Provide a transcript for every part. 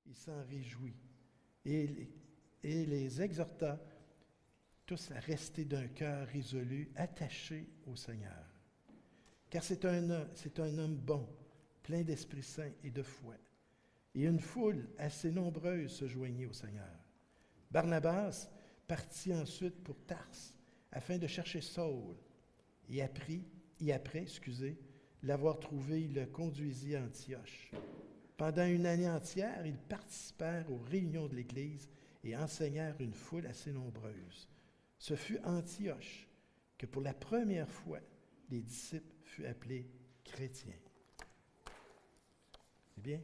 il s'en réjouit et les exhorta tous à rester d'un cœur résolu, attaché au Seigneur. Car c'est un homme bon, plein d'Esprit Saint et de foi. Et une foule assez nombreuse se joignait au Seigneur. Barnabas partit ensuite pour Tarse, afin de chercher Saul, et après, l'avoir trouvé, il le conduisit à Antioche. Pendant une année entière, ils participèrent aux réunions de l'Église et enseignèrent une foule assez nombreuse. Ce fut Antioche que pour la première fois, les disciples furent appelés chrétiens. C'est bien?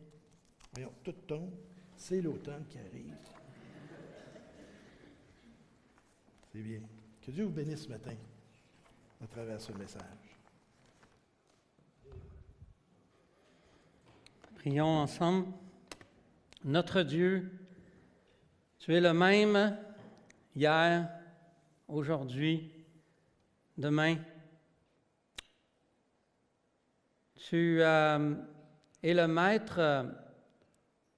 Voyons, tout tombe. C'est l'automne qui arrive. C'est bien. Que Dieu vous bénisse ce matin à travers ce message. Prions ensemble. Notre Dieu, tu es le même hier, aujourd'hui, demain. Tu es le maître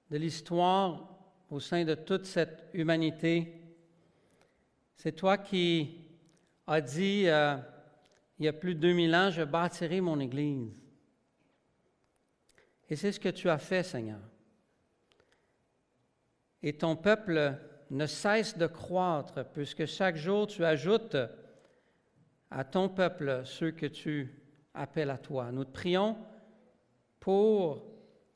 de l'histoire au sein de toute cette humanité. C'est toi qui as dit, il y a plus de 2000 ans, je bâtirai mon Église. Et c'est ce que tu as fait, Seigneur. Et ton peuple ne cesse de croître, puisque chaque jour tu ajoutes à ton peuple ceux que tu appelles à toi. Nous te prions pour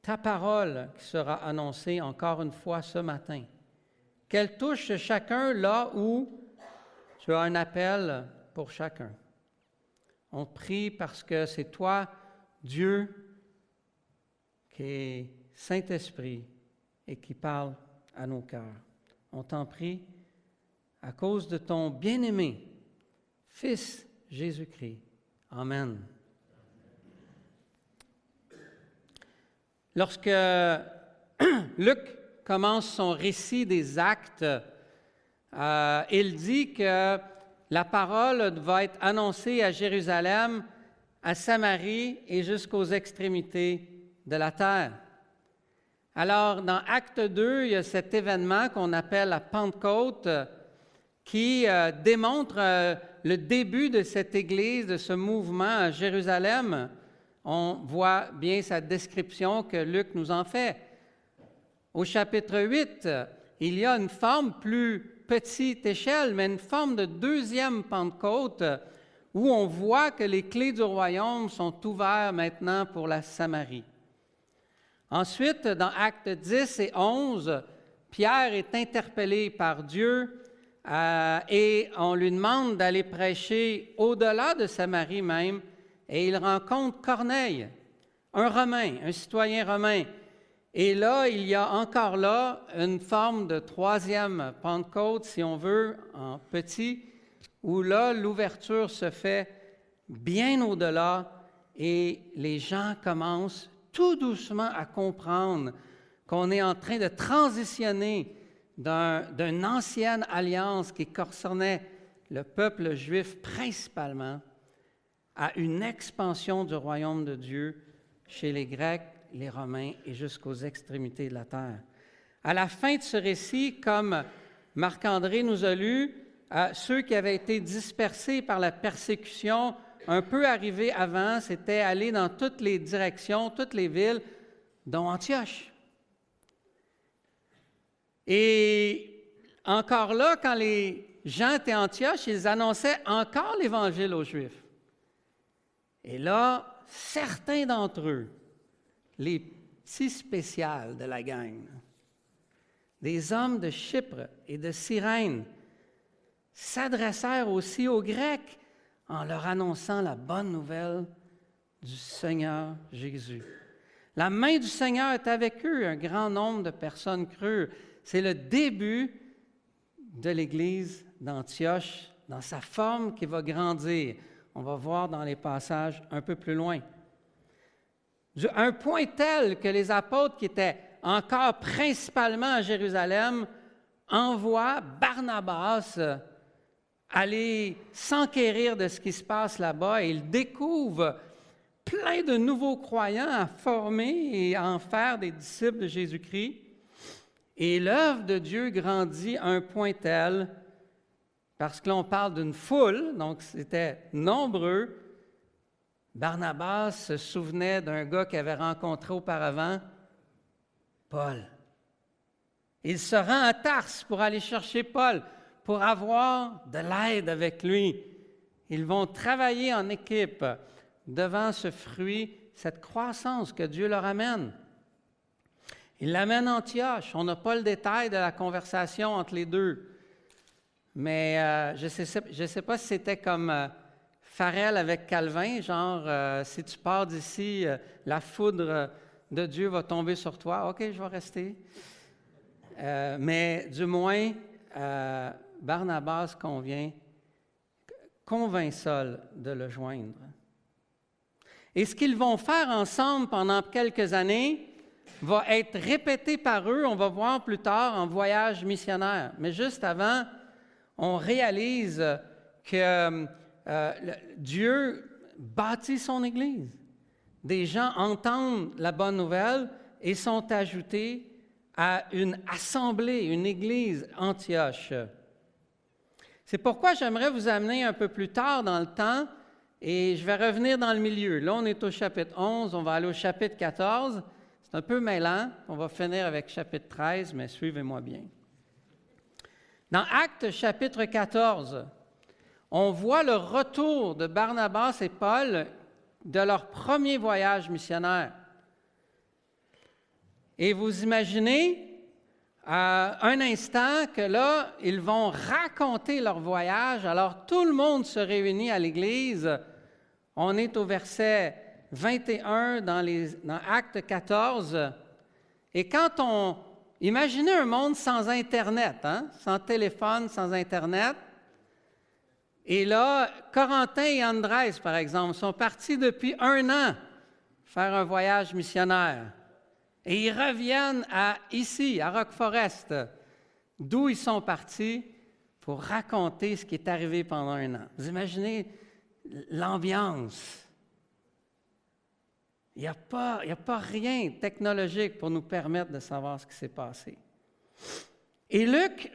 ta parole qui sera annoncée encore une fois ce matin. Qu'elle touche chacun là où tu as un appel pour chacun. On te prie parce que c'est toi, Dieu, qui est Saint-Esprit et qui parle à nos cœurs. On t'en prie à cause de ton bien-aimé, Fils Jésus-Christ. Amen. Lorsque Luc commence son récit des Actes, il dit que la parole va être annoncée à Jérusalem, à Samarie et jusqu'aux extrémités de la terre. Alors, dans Acte 2, il y a cet événement qu'on appelle la Pentecôte qui démontre le début de cette Église, de ce mouvement à Jérusalem. On voit bien sa description que Luc nous en fait. Au chapitre 8, il y a une forme plus petite échelle, mais une forme de deuxième Pentecôte où on voit que les clés du royaume sont ouvertes maintenant pour la Samarie. Ensuite, dans Actes 10 et 11, Pierre est interpellé par Dieu et on lui demande d'aller prêcher au-delà de Samarie même, et il rencontre Corneille, un Romain, un citoyen romain. Et là, il y a encore là une forme de troisième Pentecôte, si on veut, en petit, où là, l'ouverture se fait bien au-delà et les gens commencent tout doucement à comprendre qu'on est en train de transitionner d'une ancienne alliance qui concernait le peuple juif principalement à une expansion du royaume de Dieu chez les Grecs, les Romains et jusqu'aux extrémités de la terre. À la fin de ce récit, comme Marc-André nous a lu, ceux qui avaient été dispersés par la persécution, un peu arrivés avant, c'était aller dans toutes les directions, toutes les villes, dont Antioche. Et encore là, quand les gens étaient à Antioche, ils annonçaient encore l'Évangile aux Juifs. Et là, certains d'entre eux, les petits spécials de la gang, des hommes de Chypre et de Cyrène, s'adressèrent aussi aux Grecs en leur annonçant la bonne nouvelle du Seigneur Jésus. La main du Seigneur est avec eux, un grand nombre de personnes crurent. C'est le début de l'Église d'Antioche, dans sa forme qui va grandir. On va voir dans les passages un peu plus loin. Un point tel que les apôtres qui étaient encore principalement à Jérusalem envoient Barnabas aller s'enquérir de ce qui se passe là-bas et ils découvrent plein de nouveaux croyants à former et à en faire des disciples de Jésus-Christ. Et l'œuvre de Dieu grandit à un point tel, parce que là, on parle d'une foule, donc c'était nombreux. Barnabas se souvenait d'un gars qu'il avait rencontré auparavant, Paul. Il se rend à Tarse pour aller chercher Paul, pour avoir de l'aide avec lui. Ils vont travailler en équipe devant ce fruit, cette croissance que Dieu leur amène. Il l'amène à Antioche. On n'a pas le détail de la conversation entre les deux. Mais je ne sais pas si c'était comme Farel avec Calvin, genre si tu pars d'ici, la foudre de Dieu va tomber sur toi. OK, je vais rester. Mais du moins, Barnabas convainc Saul de le joindre. Et ce qu'ils vont faire ensemble pendant quelques années va être répété par eux, on va voir plus tard, en voyage missionnaire. Mais juste avant, on réalise que Dieu bâtit son Église. Des gens entendent la bonne nouvelle et sont ajoutés à une assemblée, une Église Antioche. C'est pourquoi j'aimerais vous amener un peu plus tard dans le temps et je vais revenir dans le milieu. Là, on est au chapitre 11, on va aller au chapitre 14. C'est un peu mêlant. On va finir avec chapitre 13, mais suivez-moi bien. Dans Actes chapitre 14, on voit le retour de Barnabas et Paul de leur premier voyage missionnaire. Et vous imaginez un instant que là, ils vont raconter leur voyage. Alors, tout le monde se réunit à l'Église. On est au verset 21 dans Actes 14. Et quand on... Imaginez un monde sans Internet, sans téléphone, sans Internet. Et là, Corentin et Andrés, par exemple, sont partis depuis 1 an faire un voyage missionnaire. Et ils reviennent ici, à Rock Forest, d'où ils sont partis pour raconter ce qui est arrivé pendant 1 an. Vous imaginez l'ambiance. Il n'y a pas rien technologique pour nous permettre de savoir ce qui s'est passé. Et Luc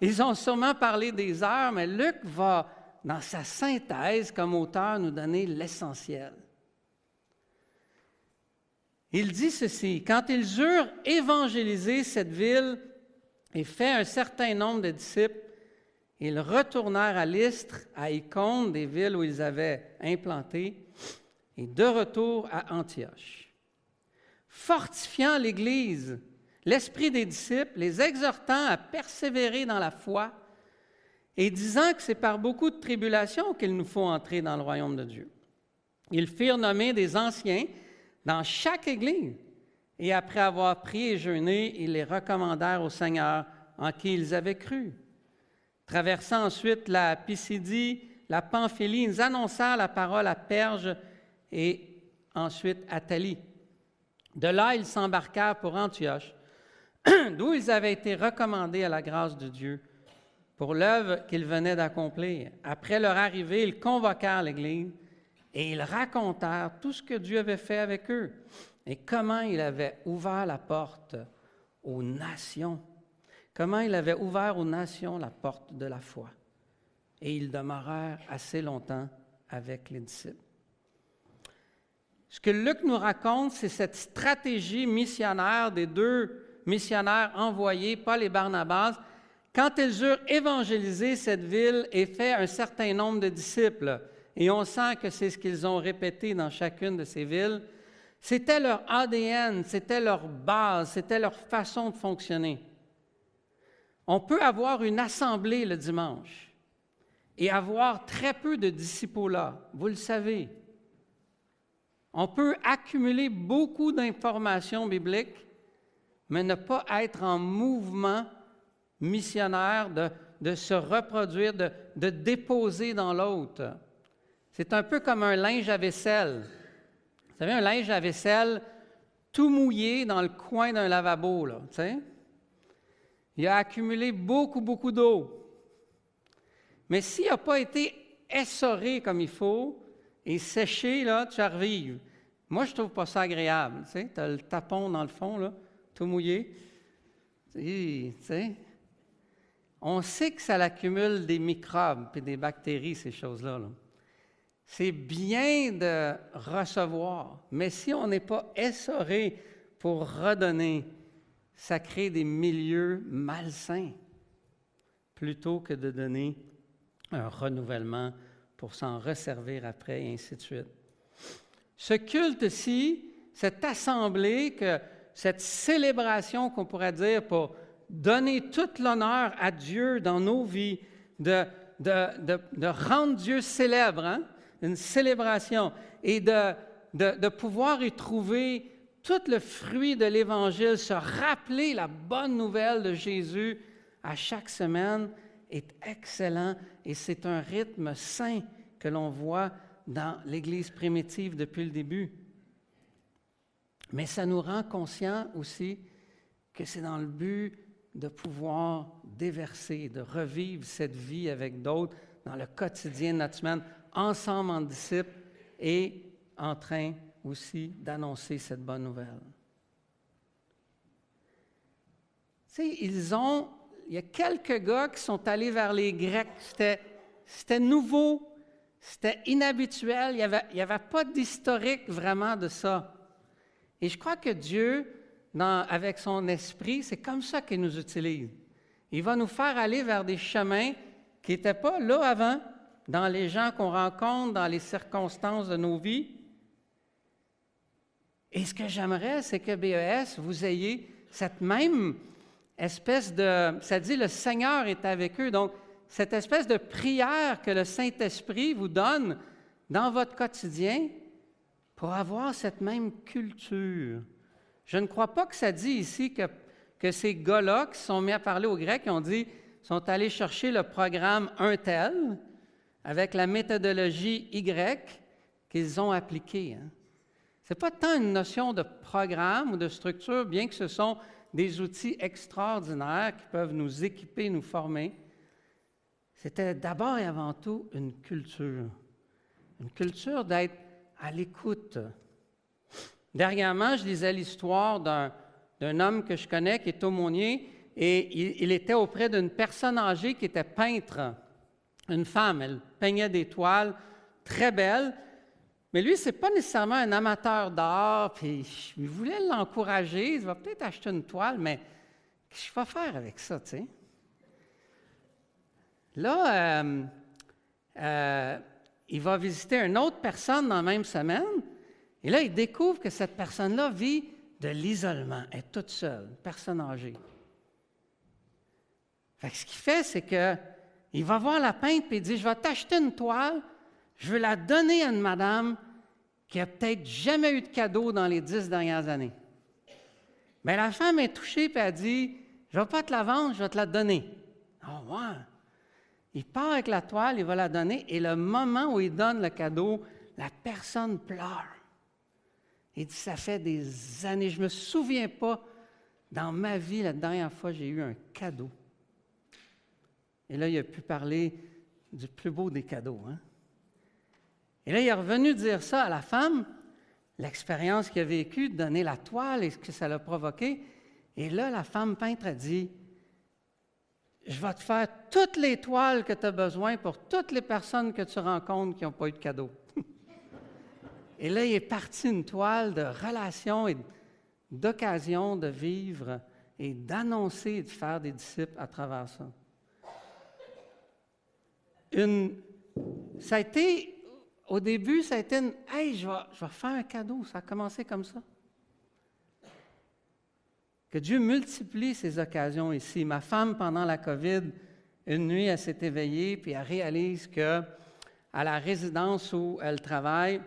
ils ont sûrement parlé des heures, mais Luc va, dans sa synthèse comme auteur, nous donner l'essentiel. Il dit ceci: « Quand ils eurent évangélisé cette ville et fait un certain nombre de disciples, ils retournèrent à Lystre, à Icône, des villes où ils avaient implanté, et de retour à Antioche, fortifiant l'Église, l'esprit des disciples, les exhortant à persévérer dans la foi et disant que c'est par beaucoup de tribulations qu'il nous faut entrer dans le royaume de Dieu. Ils firent nommer des anciens dans chaque Église, et après avoir prié et jeûné, ils les recommandèrent au Seigneur en qui ils avaient cru. Traversant ensuite la Pisidie, la Pamphylie, ils annoncèrent la parole à Perge et ensuite à Thalie. De là, ils s'embarquèrent pour Antioche, d'où ils avaient été recommandés à la grâce de Dieu pour l'œuvre qu'ils venaient d'accomplir. Après leur arrivée, ils convoquèrent l'Église et ils racontèrent tout ce que Dieu avait fait avec eux et comment il avait ouvert la porte aux nations. Comment il avait ouvert aux nations la porte de la foi. Et ils demeurèrent assez longtemps avec les disciples. Ce que Luc nous raconte, c'est cette stratégie missionnaire des 2 missionnaires envoyés, Paul et Barnabas, quand ils eurent évangélisé cette ville et fait un certain nombre de disciples. Et on sent que c'est ce qu'ils ont répété dans chacune de ces villes. C'était leur ADN, c'était leur base, c'était leur façon de fonctionner. On peut avoir une assemblée le dimanche et avoir très peu de disciples-là, vous le savez. On peut accumuler beaucoup d'informations bibliques, mais ne pas être en mouvement missionnaire, de se reproduire, de déposer dans l'autre. C'est un peu comme un linge à vaisselle. Vous savez, un linge à vaisselle tout mouillé dans le coin d'un lavabo, là, tu sais? Il a accumulé beaucoup d'eau. Mais s'il n'a pas été essoré comme il faut et séché, là, tu revives. Moi, je ne trouve pas ça agréable. Tu sais, tu as le tapon dans le fond, là, tout mouillé. Tu sais, on sait que ça accumule des microbes et des bactéries, ces choses-là. Là. C'est bien de recevoir, mais si on n'est pas essoré pour redonner, ça crée des milieux malsains plutôt que de donner un renouvellement pour s'en resservir après, et ainsi de suite. Ce culte-ci, cette assemblée, cette célébration qu'on pourrait dire pour donner tout l'honneur à Dieu dans nos vies, de rendre Dieu célèbre, hein? Une célébration, et de pouvoir y trouver tout le fruit de l'Évangile, se rappeler la bonne nouvelle de Jésus à chaque semaine est excellent, et c'est un rythme sain que l'on voit dans l'Église primitive depuis le début. Mais ça nous rend conscients aussi que c'est dans le but de pouvoir déverser, de revivre cette vie avec d'autres dans le quotidien de notre semaine, ensemble en disciples et en train aussi d'annoncer cette bonne nouvelle. Tu sais, il y a quelques gars qui sont allés vers les Grecs. C'était nouveau, c'était inhabituel, il n'y avait pas d'historique vraiment de ça. Et je crois que Dieu, avec son esprit, c'est comme ça qu'il nous utilise. Il va nous faire aller vers des chemins qui n'étaient pas là avant, dans les gens qu'on rencontre, dans les circonstances de nos vies. Et ce que j'aimerais, c'est que BES, vous ayez cette même espèce de... Ça dit, le Seigneur est avec eux. Donc, cette espèce de prière que le Saint-Esprit vous donne dans votre quotidien pour avoir cette même culture. Je ne crois pas que ça dit ici que ces gars-là qui sont mis à parler aux Grecs, sont allés chercher le programme un tel, avec la méthodologie Y qu'ils ont appliquée. Hein. Ce n'est pas tant une notion de programme ou de structure, bien que ce sont des outils extraordinaires qui peuvent nous équiper, nous former. C'était d'abord et avant tout une culture d'être à l'écoute. Dernièrement, je lisais l'histoire d'un homme que je connais qui est aumônier, et il était auprès d'une personne âgée qui était peintre. Une femme, elle peignait des toiles très belles, mais lui, ce n'est pas nécessairement un amateur d'art, puis il voulait l'encourager, il va peut-être acheter une toile, mais qu'est-ce que je vais faire avec ça, tu sais? Là, il va visiter une autre personne dans la même semaine, et là, il découvre que cette personne-là vit de l'isolement, elle est toute seule, personne âgée. Fait que ce qu'il fait, c'est qu'il va voir la peintre et il dit, je vais t'acheter une toile, je veux la donner à une madame qui n'a peut-être jamais eu de cadeau dans les 10 dernières années. Bien, la femme est touchée et elle dit, je ne vais pas te la vendre, je vais te la donner. Oh, ouais. Il part avec la toile, il va la donner, et le moment où il donne le cadeau, la personne pleure. Il dit, ça fait des années, je ne me souviens pas, dans ma vie, la dernière fois, j'ai eu un cadeau. Et là, il a pu parler du plus beau des cadeaux. Hein? Et là, il est revenu dire ça à la femme, l'expérience qu'il a vécue, de donner la toile et ce que ça l'a provoqué. Et là, la femme peintre a dit, je vais te faire toutes les toiles que tu as besoin pour toutes les personnes que tu rencontres qui n'ont pas eu de cadeau. Et là, il est parti une toile de relation et d'occasion de vivre et d'annoncer et de faire des disciples à travers ça. Ça a été, au début, ça a été une « Hey, je vais faire un cadeau ». Ça a commencé comme ça. Que Dieu multiplie ces occasions ici. Ma femme, pendant la COVID, une nuit, elle s'est éveillée, puis elle réalise qu'à la résidence où elle travaille,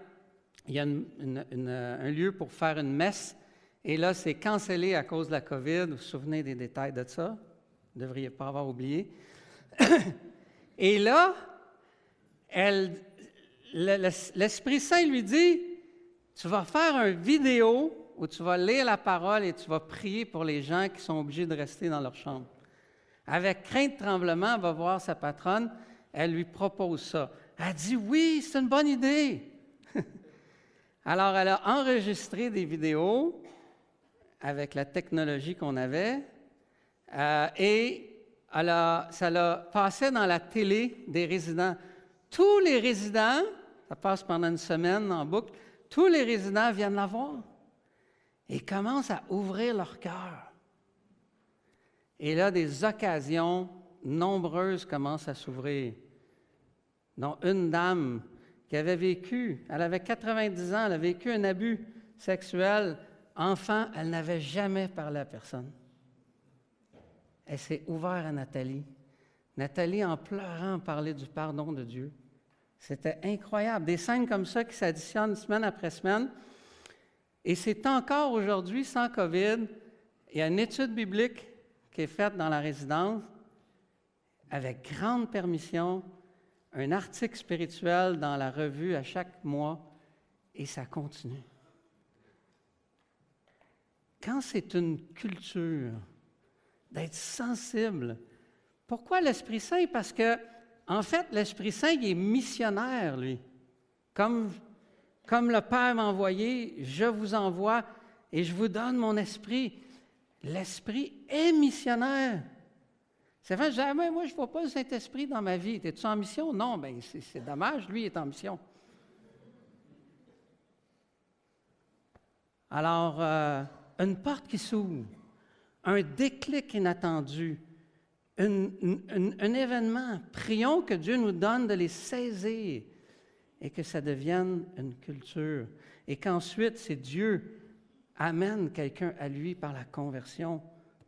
il y a un lieu pour faire une messe, et là, c'est cancellé à cause de la COVID. Vous vous souvenez des détails de ça? Vous ne devriez pas avoir oublié. Et là, l'Esprit Saint lui dit, tu vas faire une vidéo où tu vas lire la parole et tu vas prier pour les gens qui sont obligés de rester dans leur chambre. Avec crainte tremblement, elle va voir sa patronne, elle lui propose ça. Elle dit, oui, c'est une bonne idée. Alors, elle a enregistré des vidéos avec la technologie qu'on avait. et ça l'a passé dans la télé des résidents. Tous les résidents, ça passe pendant une semaine en boucle, tous les résidents viennent la voir et commencent à ouvrir leur cœur. Et là, des occasions nombreuses commencent à s'ouvrir. Dont une dame qui avait vécu, elle avait 90 ans, elle a vécu un abus sexuel. Enfant, elle n'avait jamais parlé à personne. Elle s'est ouverte à Nathalie. Nathalie, en pleurant, parlait du pardon de Dieu. C'était incroyable. Des scènes comme ça qui s'additionnent semaine après semaine. Et c'est encore aujourd'hui, sans COVID, il y a une étude biblique qui est faite dans la résidence avec grande permission, un article spirituel dans la revue à chaque mois, et ça continue. Quand c'est une culture d'être sensible, pourquoi l'Esprit Saint? Parce que, en fait, l'Esprit Saint, il est missionnaire, lui. Comme le Père m'a envoyé, je vous envoie et je vous donne mon esprit. L'Esprit est missionnaire. C'est vrai, je disais, moi, je ne vois pas le Saint-Esprit dans ma vie. Es-tu en mission? Non, bien, c'est dommage, lui est en mission. Alors, une porte qui s'ouvre, un déclic inattendu, un événement. Prions que Dieu nous donne de les saisir et que ça devienne une culture. Et qu'ensuite, c'est Dieu amène quelqu'un à lui par la conversion,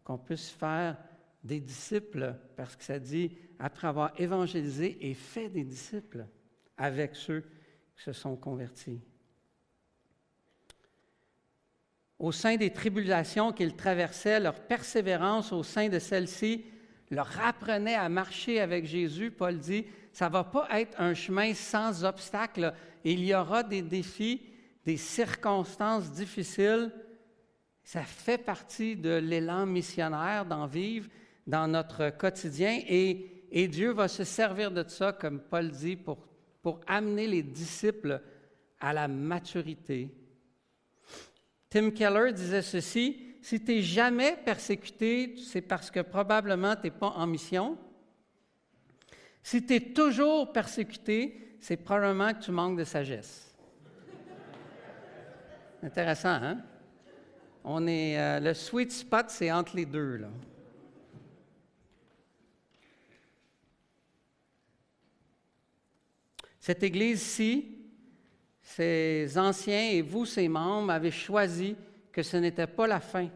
qu'on puisse faire des disciples, parce que ça dit, après avoir évangélisé et fait des disciples avec ceux qui se sont convertis. Au sein des tribulations qu'ils traversaient, leur persévérance au sein de celles-ci leur apprenait à marcher avec Jésus. Paul dit, ça ne va pas être un chemin sans obstacles. Il y aura des défis, des circonstances difficiles. Ça fait partie de l'élan missionnaire d'en vivre dans notre quotidien et Dieu va se servir de ça, comme Paul dit, pour amener les disciples à la maturité. Tim Keller disait ceci, « Si tu n'es jamais persécuté, c'est parce que probablement tu n'es pas en mission. Si tu es toujours persécuté, c'est probablement que tu manques de sagesse. » Intéressant, hein? On est, le sweet spot, c'est entre les deux, là. Cette Église-ci, ses anciens et vous, ses membres, avez choisi que ce n'était pas la fin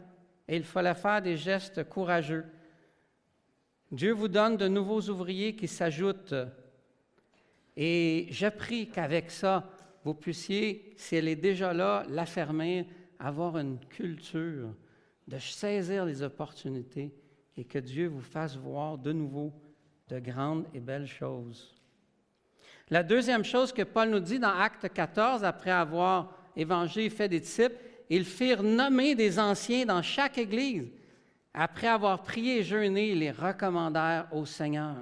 et il fallait faire des gestes courageux. Dieu vous donne de nouveaux ouvriers qui s'ajoutent et je prie qu'avec ça, vous puissiez, si elle est déjà là, l'affermir, avoir une culture de saisir les opportunités et que Dieu vous fasse voir de nouveau de grandes et belles choses. La deuxième chose que Paul nous dit dans Actes 14, après avoir évangélé et fait des disciples, ils firent nommer des anciens dans chaque Église. Après avoir prié et jeûné, ils les recommandèrent au Seigneur.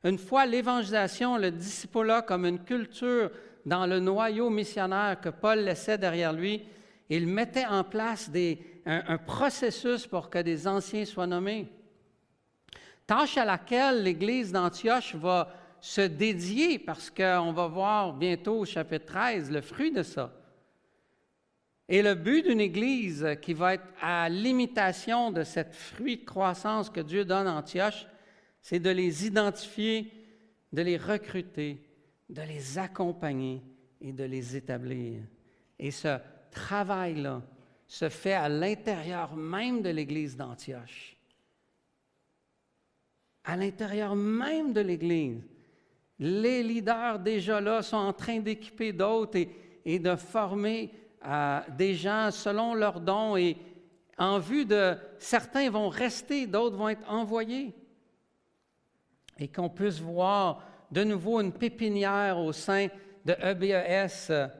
Une fois l'évangélisation, le discipulat comme une culture dans le noyau missionnaire que Paul laissait derrière lui, il mettait en place un processus pour que des anciens soient nommés. Tâche à laquelle l'Église d'Antioche va se dédier, parce qu'on va voir bientôt au chapitre 13 le fruit de ça. Et le but d'une Église qui va être à l'imitation de cette fruit de croissance que Dieu donne à Antioche, c'est de les identifier, de les recruter, de les accompagner et de les établir. Et ce travail-là se fait à l'intérieur même de l'Église d'Antioche. À l'intérieur même de l'Église. Les leaders déjà là sont en train d'équiper d'autres et de former des gens selon leurs dons et en vue de certains vont rester, d'autres vont être envoyés. Et qu'on puisse voir de nouveau une pépinière au sein de EBES.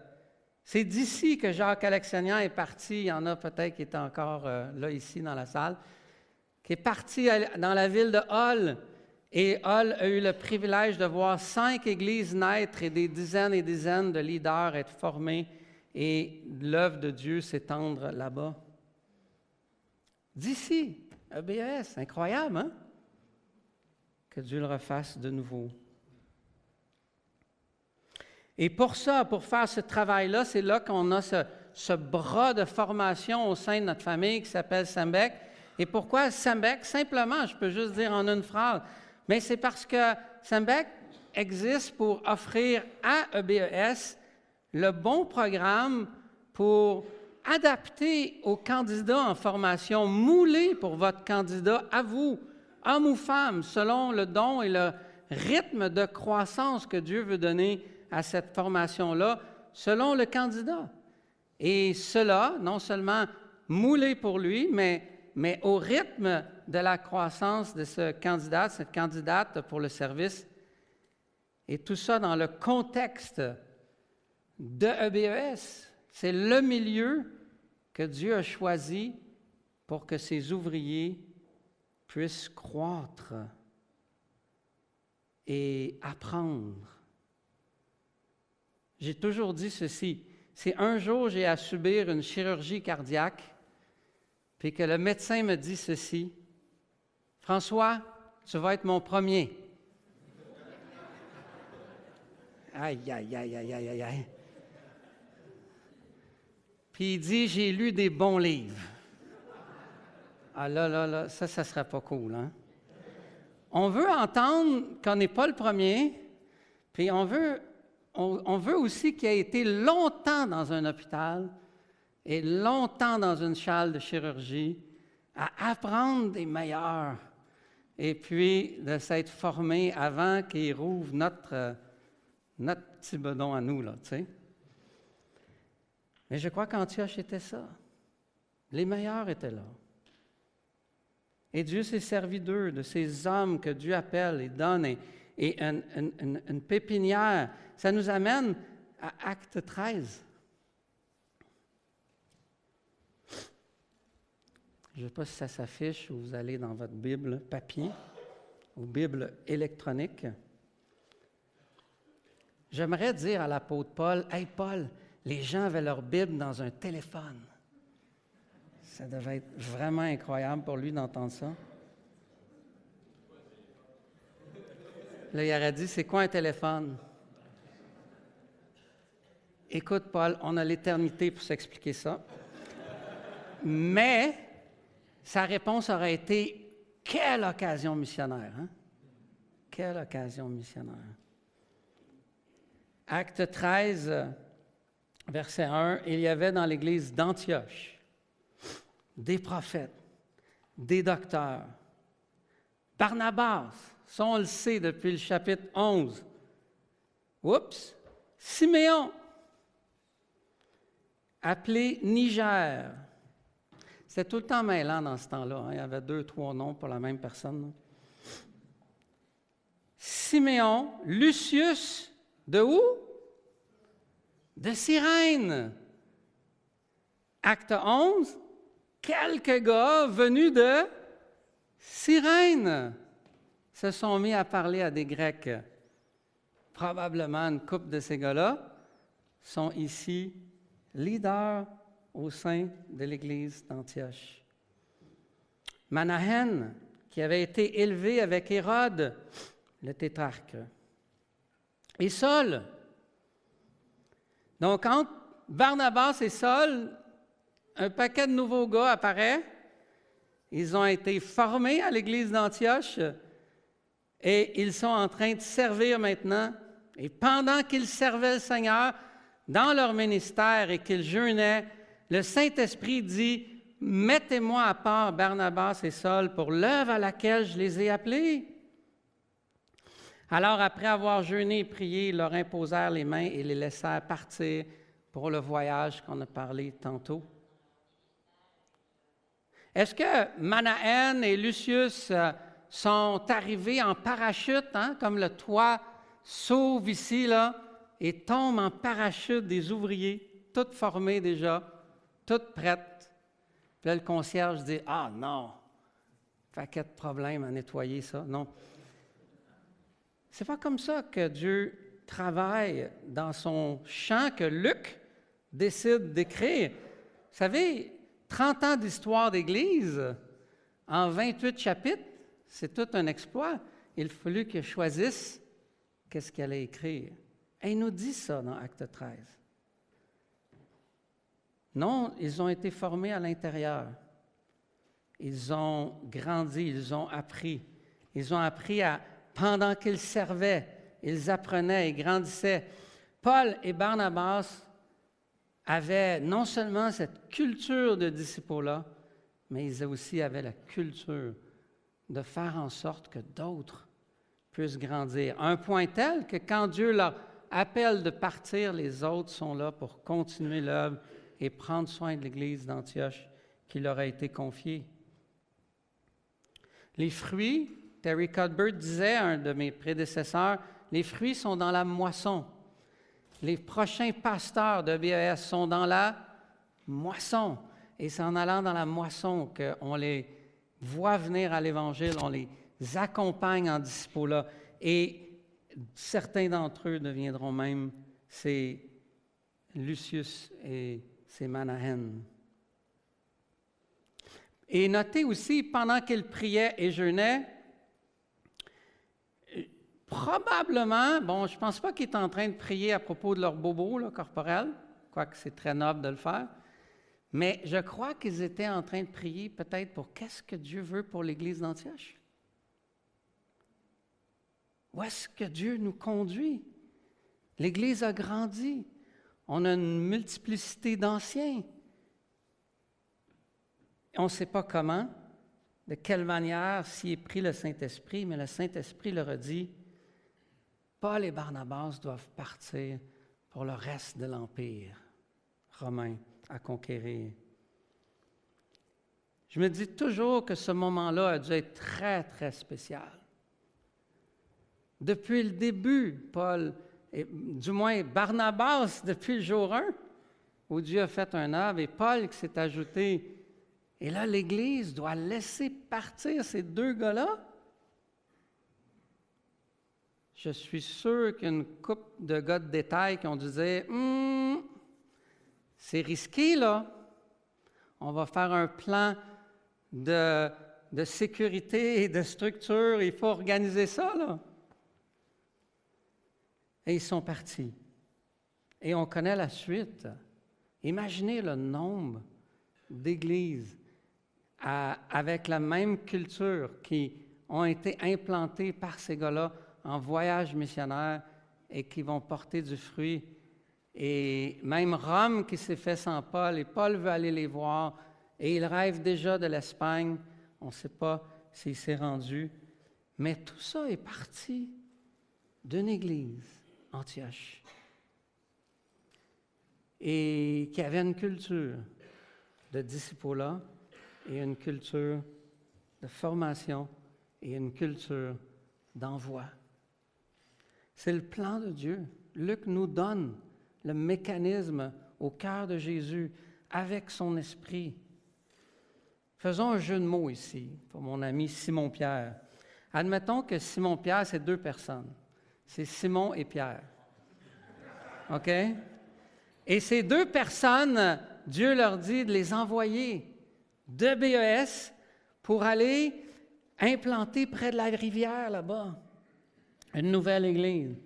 C'est d'ici que Jacques Alexianian est parti, il y en a peut-être qui étaient encore là ici dans la salle, qui est parti dans la ville de Hull. Et Hull a eu le privilège de voir 5 églises naître et des dizaines de leaders être formés et l'œuvre de Dieu s'étendre là-bas. D'ici, EBES, incroyable, hein? Que Dieu le refasse de nouveau. Et pour ça, pour faire ce travail-là, c'est là qu'on a ce bras de formation au sein de notre famille qui s'appelle Sembec. Et pourquoi Sembec? Simplement, je peux juste dire en une phrase, mais c'est parce que Sembec existe pour offrir à EBES le bon programme pour adapter aux candidats en formation, mouler pour votre candidat à vous, homme ou femme, selon le don et le rythme de croissance que Dieu veut donner à cette formation-là, selon le candidat. Et cela, non seulement moulé pour lui, mais au rythme de la croissance de ce candidat, cette candidate pour le service, et tout ça dans le contexte de EBES. C'est le milieu que Dieu a choisi pour que ses ouvriers puissent croître et apprendre. J'ai toujours dit ceci, si un jour j'ai à subir une chirurgie cardiaque, puis que le médecin me dit ceci, « François, tu vas être mon premier. » Aïe, aïe, aïe, aïe, aïe, aïe, aïe. Puis il dit, « J'ai lu des bons livres. » Ah là, ça serait pas cool, hein? On veut entendre qu'on n'est pas le premier, puis on veut aussi qu'il ait été longtemps dans un hôpital et longtemps dans une salle de chirurgie à apprendre des meilleurs et puis de s'être formé avant qu'il rouvre notre petit bedon à nous, là, tu sais. Mais je crois qu'Antioche était ça. Les meilleurs étaient là. Et Dieu s'est servi d'eux, de ces hommes que Dieu appelle et donne, et une pépinière. Ça nous amène à Acte 13. Je ne sais pas si ça s'affiche ou vous allez dans votre Bible papier ou Bible électronique. J'aimerais dire à l'apôtre Paul, « Hey Paul, les gens avaient leur Bible dans un téléphone. » Ça devait être vraiment incroyable pour lui d'entendre ça. Là, il aurait dit, « C'est quoi un téléphone? » Écoute, Paul, on a l'éternité pour s'expliquer ça. Mais sa réponse aurait été, « Quelle occasion missionnaire! Hein? Quelle occasion missionnaire! » Acte 13, verset 1, « Il y avait dans l'église d'Antioche des prophètes, des docteurs. Barnabas, ça on le sait depuis le chapitre 11. Oups! Siméon, appelé Niger. » C'était tout le temps mêlant dans ce temps-là. Hein? Il y avait 2, 3 noms pour la même personne. Siméon, Lucius, de où? De Cyrène. Acte 11, quelques gars venus de Cyrène se sont mis à parler à des Grecs. Probablement une couple de ces gars-là sont ici leaders au sein de l'Église d'Antioche. Manahen, qui avait été élevé avec Hérode, le tétrarque. Et Saul. Donc, entre Barnabas et Saul, un paquet de nouveaux gars apparaît. Ils ont été formés à l'Église d'Antioche et ils sont en train de servir maintenant. Et pendant qu'ils servaient le Seigneur dans leur ministère et qu'ils jeûnaient, le Saint-Esprit dit, « Mettez-moi à part Barnabas et Saul pour l'œuvre à laquelle je les ai appelés. » Alors, après avoir jeûné et prié, ils leur imposèrent les mains et les laissèrent partir pour le voyage qu'on a parlé tantôt. Est-ce que Manahen et Lucius sont arrivés en parachute, hein, comme le toit s'ouvre ici, là, et tombe en parachute des ouvriers, toutes formées déjà, toutes prêtes. Puis là, le concierge dit, « Ah non, paquet de problèmes à nettoyer ça. » Non. C'est pas comme ça que Dieu travaille dans son champ que Luc décide d'écrire. Vous savez, 30 ans d'histoire d'Église, En 28 chapitres, c'est tout un exploit. Il fallut qu'il choisisse qu'est-ce qu'il allait écrire. Et il nous dit ça dans Acte 13. Non, ils ont été formés à l'intérieur. Ils ont grandi, ils ont appris. Ils ont appris pendant qu'ils servaient, ils apprenaient et grandissaient. Paul et Barnabas avaient non seulement cette culture de disciples-là, mais ils aussi avaient la culture de faire en sorte que d'autres puissent grandir. À un point tel que quand Dieu leur appelle de partir, les autres sont là pour continuer l'œuvre et prendre soin de l'Église d'Antioche qui leur a été confiée. Les fruits, Terry Cuthbert disait, un de mes prédécesseurs, les fruits sont dans la moisson. Les prochains pasteurs de BES sont dans la moisson. Et c'est en allant dans la moisson qu'on les voit venir à l'Évangile, on les accompagne en disciples-là. Et certains d'entre eux deviendront même ces Lucius et ces Manahen. Et notez aussi, pendant qu'ils priaient et jeûnaient, probablement, bon, je ne pense pas qu'ils étaient en train de prier à propos de leur bobo là, corporel, quoique c'est très noble de le faire, mais je crois qu'ils étaient en train de prier peut-être pour qu'est-ce que Dieu veut pour l'Église d'Antioche. Où est-ce que Dieu nous conduit? L'Église a grandi. On a une multiplicité d'anciens. On ne sait pas comment, de quelle manière, s'y est pris le Saint-Esprit, mais le Saint-Esprit leur a dit, Paul et Barnabas doivent partir pour le reste de l'Empire romain à conquérir. Je me dis toujours que ce moment-là a dû être très, très spécial. Depuis le début, Paul, et du moins Barnabas, depuis le jour 1, où Dieu a fait un œuvre, et Paul qui s'est ajouté. Et là, l'Église doit laisser partir ces deux gars-là. Je suis sûr qu'il y a une couple de gars de détail qui ont dû dire « c'est risqué, là. On va faire un plan de sécurité et de structure. Il faut organiser ça, là. » Et ils sont partis. Et on connaît la suite. Imaginez le nombre d'églises avec la même culture qui ont été implantées par ces gars-là en voyage missionnaire et qui vont porter du fruit. Et même Rome qui s'est fait sans Paul, et Paul veut aller les voir, et il rêve déjà de l'Espagne. On ne sait pas s'il s'est rendu. Mais tout ça est parti d'une église, Antioche, et qui avait une culture de disciples-là, et une culture de formation, et une culture d'envoi. C'est le plan de Dieu. Luc nous donne le mécanisme au cœur de Jésus avec son esprit. Faisons un jeu de mots ici pour mon ami Simon-Pierre. Admettons que Simon-Pierre, c'est deux personnes. C'est Simon et Pierre. OK? Et ces deux personnes, Dieu leur dit de les envoyer de BES pour aller implanter près de la rivière là-bas une nouvelle église.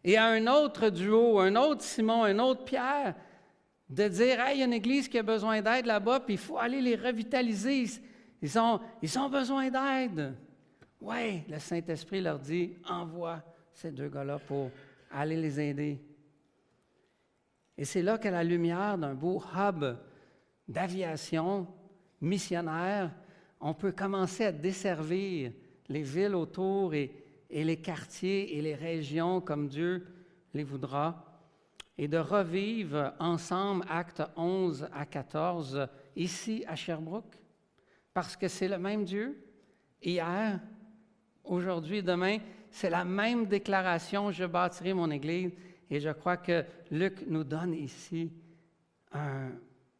Et à un autre duo, un autre Simon, un autre Pierre, de dire « Hey, il y a une église qui a besoin d'aide là-bas, puis il faut aller les revitaliser. Ils ont besoin d'aide. » Oui, le Saint-Esprit leur dit « Envoie ces deux gars-là pour aller les aider. » Et c'est là qu'à la lumière d'un beau hub d'aviation missionnaire, on peut commencer à desservir les villes autour et les quartiers et les régions comme Dieu les voudra, et de revivre ensemble Actes 11 à 14 ici à Sherbrooke, parce que c'est le même Dieu, hier, aujourd'hui et demain, c'est la même déclaration, je bâtirai mon Église, et je crois que Luc nous donne ici un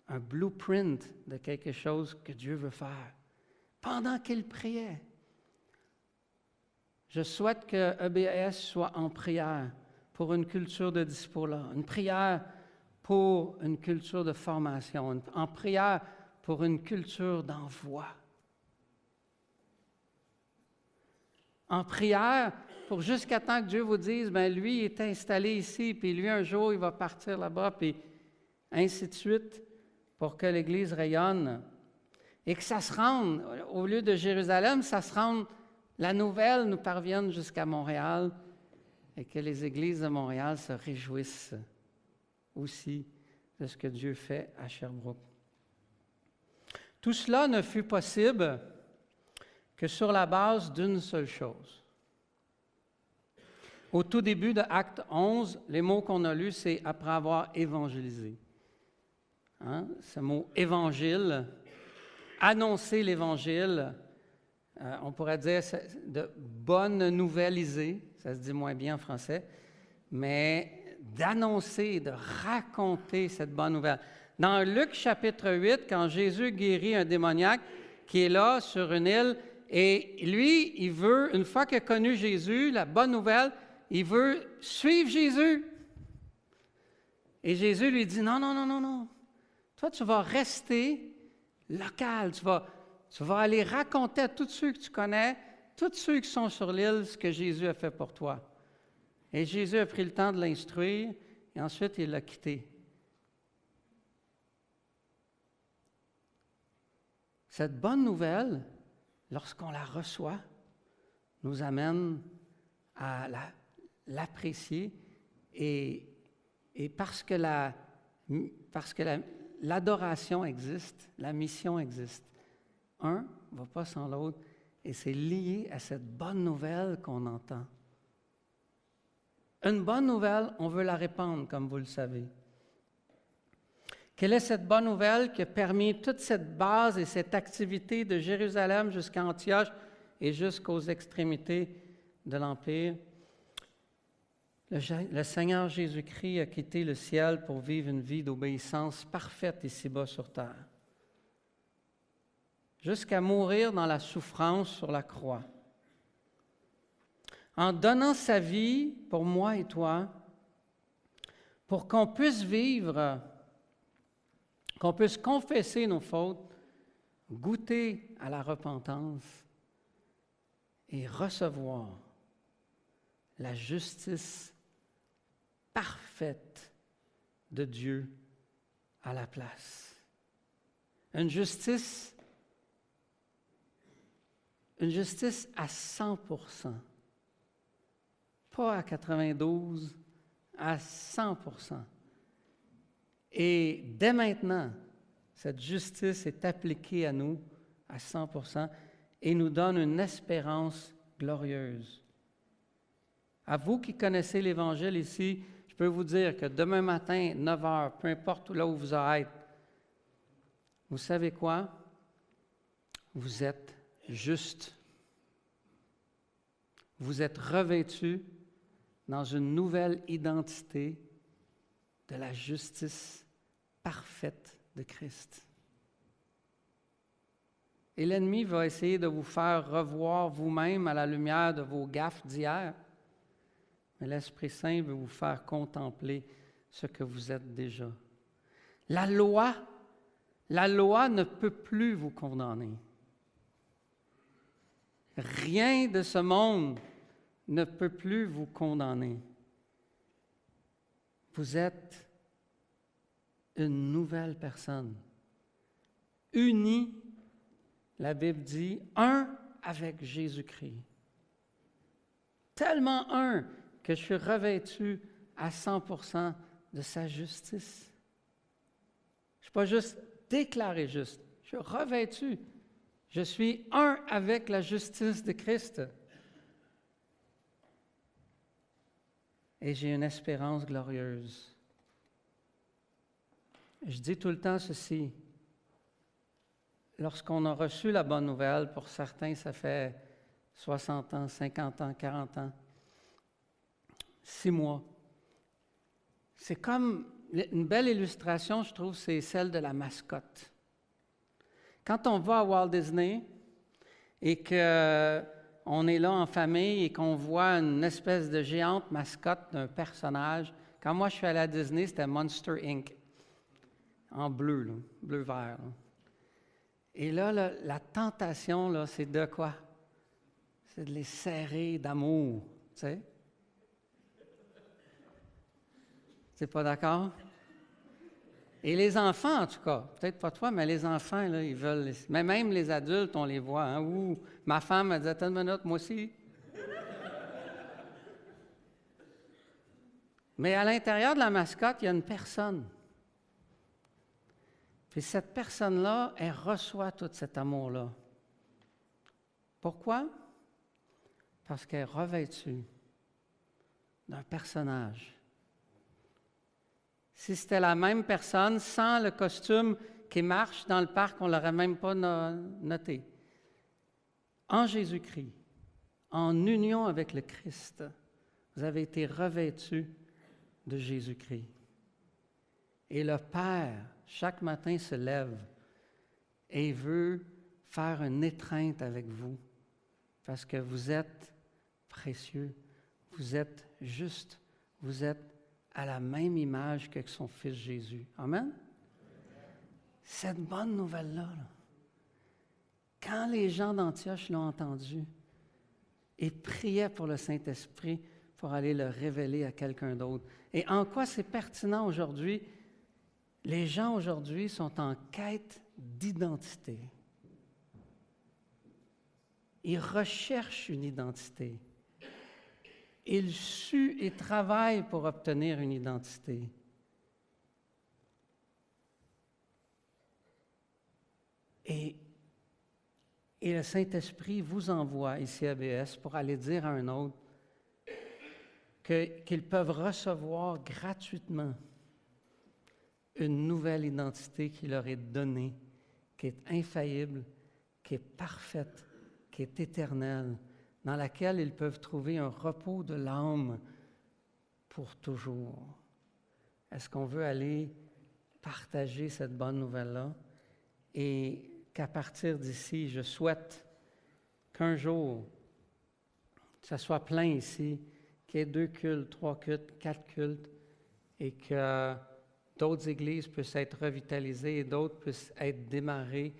blueprint de quelque chose que Dieu veut faire. Pendant qu'il priait, je souhaite que EBS soit en prière pour une culture de disciple-là, une prière pour une culture de formation, en prière pour une culture d'envoi. en prière pour jusqu'à temps que Dieu vous dise, bien, lui il est installé ici, puis lui, un jour, il va partir là-bas, puis ainsi de suite, pour que l'Église rayonne. Et que ça se rende, au lieu de Jérusalem, ça se rende, la nouvelle nous parvienne jusqu'à Montréal, et que les églises de Montréal se réjouissent aussi de ce que Dieu fait à Sherbrooke. Tout cela ne fut possible que sur la base d'une seule chose. Au tout début de Acte 11, les mots qu'on a lus, c'est « après avoir évangélisé ». Ce mot « évangile », annoncer l'Évangile, on pourrait dire de bonne nouveliser, ça se dit moins bien en français, mais d'annoncer, de raconter cette bonne nouvelle. Dans Luc chapitre 8, quand Jésus guérit un démoniaque qui est là sur une île, et lui, il veut, une fois qu'il a connu Jésus, la bonne nouvelle, il veut suivre Jésus. Et Jésus lui dit, non, non, non, non, non. Toi, tu vas rester local. Tu vas aller raconter à tous ceux que tu connais, tous ceux qui sont sur l'île, ce que Jésus a fait pour toi. Et Jésus a pris le temps de l'instruire, et ensuite il l'a quitté. Cette bonne nouvelle, lorsqu'on la reçoit, nous amène à l'apprécier et parce que l'adoration existe, la mission existe. Un ne va pas sans l'autre et c'est lié à cette bonne nouvelle qu'on entend. Une bonne nouvelle, on veut la répandre, comme vous le savez. Quelle est cette bonne nouvelle qui a permis toute cette base et cette activité de Jérusalem jusqu'à Antioche et jusqu'aux extrémités de l'Empire? Le Seigneur Jésus-Christ a quitté le ciel pour vivre une vie d'obéissance parfaite ici-bas sur terre, jusqu'à mourir dans la souffrance sur la croix. En donnant sa vie pour moi et toi, pour qu'on puisse vivre, qu'on puisse confesser nos fautes, goûter à la repentance et recevoir la justice parfaite de Dieu à la place. Une justice à 100%. Pas à 92, à 100%. Et dès maintenant, cette justice est appliquée à nous à 100% et nous donne une espérance glorieuse. À vous qui connaissez l'Évangile ici, je peux vous dire que demain matin, 9 heures, peu importe là où vous êtes, vous savez quoi? Vous êtes juste. Vous êtes revêtus dans une nouvelle identité de la justice parfaite de Christ. Et l'ennemi va essayer de vous faire revoir vous-même à la lumière de vos gaffes d'hier. Mais l'Esprit Saint veut vous faire contempler ce que vous êtes déjà. La loi ne peut plus vous condamner. Rien de ce monde ne peut plus vous condamner. Vous êtes une nouvelle personne, unie, la Bible dit, un avec Jésus-Christ. Tellement un que je suis revêtu à 100% de sa justice. Je ne suis pas juste déclaré juste, je suis revêtu. Je suis un avec la justice de Christ. Et j'ai une espérance glorieuse. Je dis tout le temps ceci. Lorsqu'on a reçu la bonne nouvelle, pour certains, ça fait 60 ans, 50 ans, 40 ans, 6 mois. C'est comme une belle illustration, je trouve, c'est celle de la mascotte. Quand on va à Walt Disney et qu'on est là en famille et qu'on voit une espèce de géante mascotte d'un personnage, quand moi je suis allé à Disney, c'était Monster Inc. En bleu, là, bleu-vert. Là. Et là, la tentation, là, c'est de quoi? c'est de les serrer d'amour, tu sais. C'est pas d'accord? Et les enfants, en tout cas, peut-être pas toi, mais les enfants, là, ils veulent... Mais même les adultes, on les voit. Hein? Ouh, ma femme me dit, attends une minute, moi aussi. Mais à l'intérieur de la mascotte, il y a une personne. Puis cette personne-là, elle reçoit tout cet amour-là. Pourquoi? Parce qu'elle est revêtue d'un personnage. Si c'était la même personne, sans le costume qui marche dans le parc, on ne l'aurait même pas noté. En Jésus-Christ, en union avec le Christ, vous avez été revêtus de Jésus-Christ. Et le Père, chaque matin, se lève et veut faire une étreinte avec vous parce que vous êtes précieux, vous êtes juste, vous êtes à la même image que son Fils Jésus. Amen? Cette bonne nouvelle-là, quand les gens d'Antioche l'ont entendu, ils priaient pour le Saint-Esprit pour aller le révéler à quelqu'un d'autre. Et en quoi c'est pertinent aujourd'hui? Les gens aujourd'hui sont en quête d'identité. Ils recherchent une identité. Ils suent et travaillent pour obtenir une identité. Et le Saint-Esprit vous envoie ici à BS pour aller dire à un autre qu'ils peuvent recevoir gratuitement une nouvelle identité qui leur est donnée, qui est infaillible, qui est parfaite, qui est éternelle, dans laquelle ils peuvent trouver un repos de l'âme pour toujours. Est-ce qu'on veut aller partager cette bonne nouvelle-là? Et qu'à partir d'ici, je souhaite qu'un jour, ça soit plein ici, qu'il y ait 2 cultes, 3 cultes, 4 cultes, et que d'autres églises puissent être revitalisées et d'autres puissent être démarrées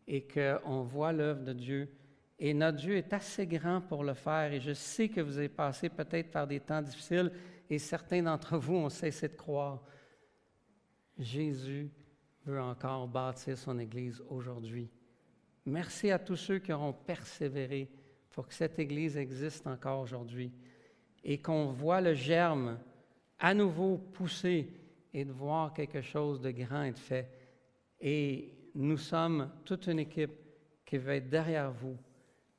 et qu'on voit l'œuvre de Dieu. Et notre Dieu est assez grand pour le faire. Et je sais que vous avez passé peut-être par des temps difficiles et certains d'entre vous ont cessé de croire. Jésus veut encore bâtir son Église aujourd'hui. Merci à tous ceux qui auront persévéré pour que cette Église existe encore aujourd'hui et qu'on voit le germe à nouveau pousser et de voir quelque chose de grand être fait. Et nous sommes toute une équipe qui va être derrière vous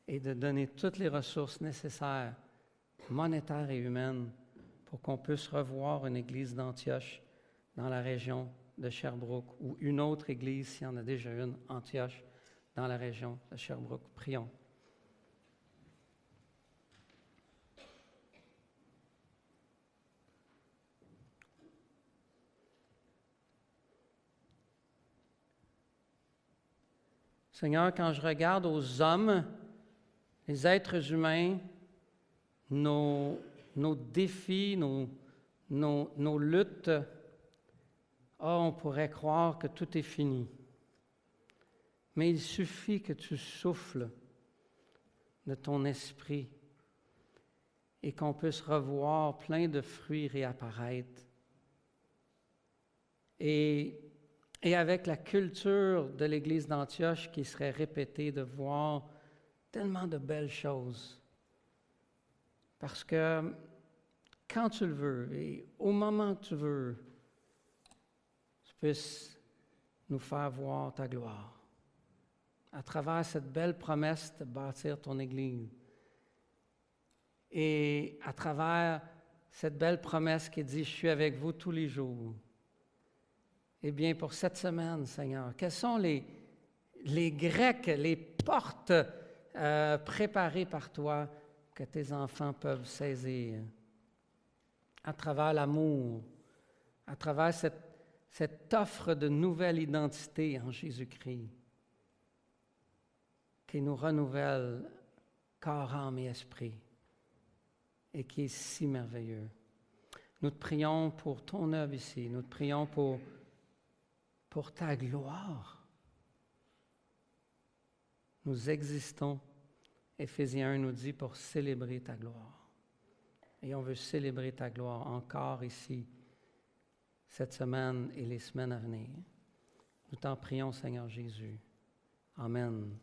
et de donner toutes les ressources nécessaires, monétaires et humaines, pour qu'on puisse revoir une église d'Antioche dans la région de Sherbrooke ou une autre église, s'il y en a déjà une, Antioche, dans la région de Sherbrooke. Prions. Seigneur, quand je regarde aux hommes, les êtres humains, nos défis, nos luttes, on pourrait croire que tout est fini. Mais il suffit que tu souffles de ton esprit et qu'on puisse revoir plein de fruits réapparaître. Et avec la culture de l'Église d'Antioche qui serait répétée, de voir tellement de belles choses. Parce que quand tu le veux et au moment que tu veux, tu puisses nous faire voir ta gloire à travers cette belle promesse de bâtir ton Église et à travers cette belle promesse qui dit « Je suis avec vous tous les jours ». Eh bien, pour cette semaine, Seigneur, quels sont les Grecs, les portes préparées par toi que tes enfants peuvent saisir à travers l'amour, à travers cette offre de nouvelle identité en Jésus-Christ qui nous renouvelle corps, âme et esprit et qui est si merveilleux. Nous te prions pour ton œuvre ici, nous te prions pour ta gloire. Nous existons Éphésiens 1 nous dit pour célébrer ta gloire. Et on veut célébrer ta gloire encore ici, cette semaine et les semaines à venir. Nous t'en prions, Seigneur Jésus. Amen.